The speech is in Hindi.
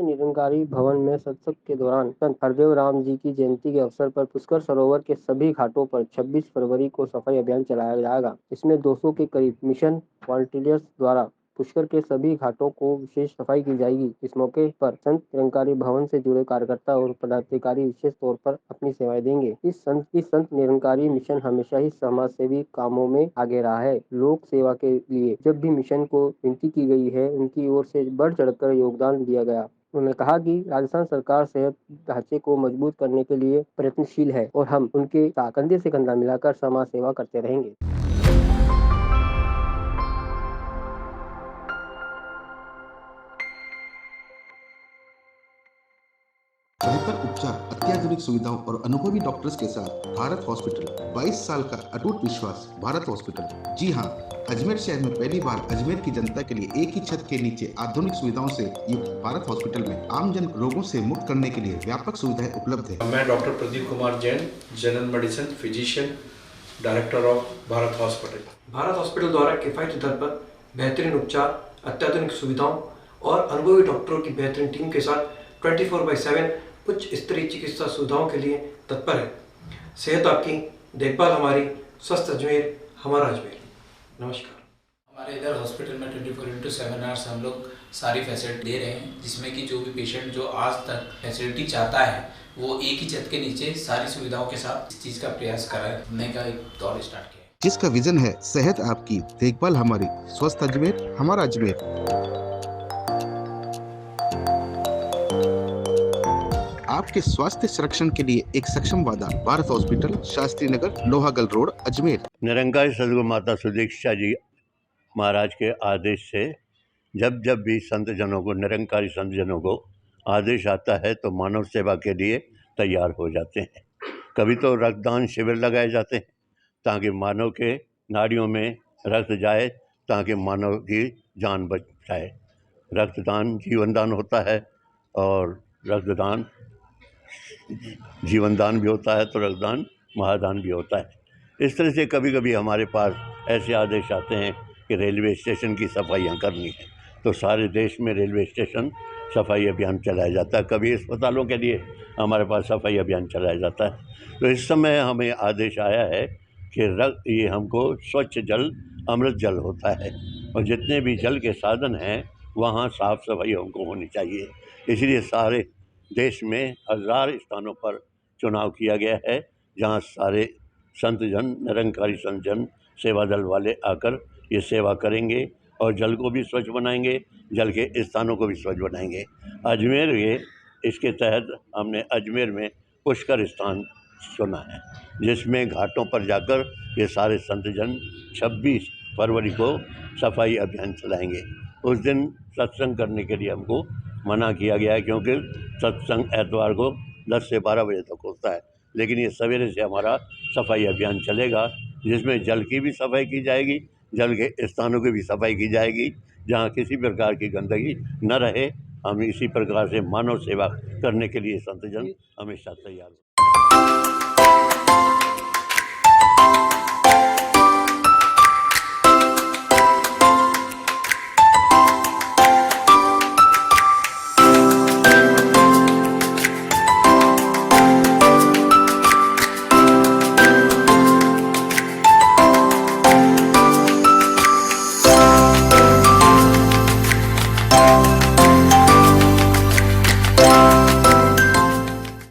निरंकारी भवन में सत्संग के दौरान संत हरदेव राम जी की जयंती के अवसर पर पुष्कर सरोवर के सभी घाटों पर 26 फरवरी को सफाई अभियान चलाया जाएगा। इसमें 200 के करीब मिशन वॉलंटियर्स द्वारा पुष्कर के सभी घाटों को विशेष सफाई की जाएगी। इस मौके पर संत निरंकारी भवन से जुड़े कार्यकर्ता और पदाधिकारी विशेष तौर पर अपनी सेवाएं देंगे। इस संत निरंकारी मिशन हमेशा ही समाज सेवी कामों में आगे रहा है। लोक सेवा के लिए जब भी मिशन को विनती की गई है, उनकी ओर से बढ़ चढ़कर योगदान दिया गया। उन्होंने कहा कि राजस्थान सरकार सेहत ढांचे को मजबूत करने के लिए प्रयत्नशील है और हम उनके साथ कंधे से कंधा मिलाकर समाज सेवा करते रहेंगे। बेहतर उपचार, अत्याधुनिक सुविधाओं और अनुभवी डॉक्टर्स के साथ भारत हॉस्पिटल। 22 साल का अटूट विश्वास। भारत हॉस्पिटल। जी हाँ, अजमेर शहर में पहली बार अजमेर की जनता के लिए एक ही छत के नीचे आधुनिक सुविधाओं से युक्त भारत हॉस्पिटल में आमजन रोगों से मुक्त करने के लिए व्यापक सुविधाएं उपलब्ध है। मैं doctor Pradeep Kumar Jain, general medicine physician, director of Bharat hospital. Bharat hospital द्वारा किफायती दर पर बेहतरीन उपचार, अत्याधुनिक सुविधाओं और अनुभवी डॉक्टरों की बेहतरीन टीम के साथ 24/7 उच्च स्तरीय चिकित्सा सुविधाओं के लिए तत्पर है। सेहत आपकी, देखभाल हमारी, स्वस्थ अजमेर हमारा अजमेर। नमस्कार। हमारे इधर हॉस्पिटल में 24/7 आवर्स हम लोग सारी फैसिलिटी दे रहे हैं, जिसमें कि जो भी पेशेंट जो आज तक फैसिलिटी चाहता है वो एक ही छत के नीचे सारी सुविधाओं के साथ इस चीज़ का प्रयास करने का एक दौर स्टार्ट किया है, जिसका विजन है सेहत आपकी, देखभाल हमारी, स्वस्थ अजमेर हमारा अजमेर। आपके स्वास्थ्य संरक्षण के लिए एक सक्षम वादा। Bharat hospital, Shastri Nagar, Lohagal road, Ajmer. निरंकारी सदगुरु माता सुदीक्षा जी महाराज के आदेश से जब भी संत जनों को, निरंकारी संत जनों को आदेश आता है तो मानव सेवा के लिए तैयार हो जाते हैं। कभी तो रक्तदान शिविर लगाए जाते हैं ताकि मानव के नाड़ियों में रक्त जाए, ताकि मानव की जान बच जाए। रक्तदान जीवनदान होता है और रक्तदान जीवनदान भी होता है तो रक्तदान महादान भी होता है। इस तरह से कभी कभी हमारे पास ऐसे आदेश आते हैं कि रेलवे स्टेशन की सफाइयाँ करनी है, तो सारे देश में रेलवे स्टेशन सफाई अभियान चलाया जाता है। कभी अस्पतालों के लिए हमारे पास सफाई अभियान चलाया जाता है। तो इस समय हमें आदेश आया है कि ये हमको स्वच्छ जल अमृत जल होता है और जितने भी जल के साधन हैं वहाँ साफ़ सफाई हमको होनी चाहिए। इसलिए सारे देश में 1000 स्थानों पर चुनाव किया गया है, जहाँ सारे संत जन, निरंकारी संत जन, सेवा दल वाले आकर ये सेवा करेंगे और जल को भी स्वच्छ बनाएंगे, जल के स्थानों को भी स्वच्छ बनाएंगे। अजमेर ये इसके तहत हमने अजमेर में पुष्कर स्थान चुना है, जिसमें घाटों पर जाकर ये सारे संत जन 26 फरवरी को सफाई अभियान चलाएंगे। उस दिन सत्संग करने के लिए हमको मना किया गया है, क्योंकि सत्संग एतवार को 10 से 12 बजे तक होता है। लेकिन ये सवेरे से हमारा सफाई अभियान चलेगा, जिसमें जल की भी सफाई की जाएगी, जल के स्थानों की भी सफाई की जाएगी, जहाँ किसी प्रकार की गंदगी न रहे। हम इसी प्रकार से मानव सेवा करने के लिए संतजन हमेशा तैयार हैं।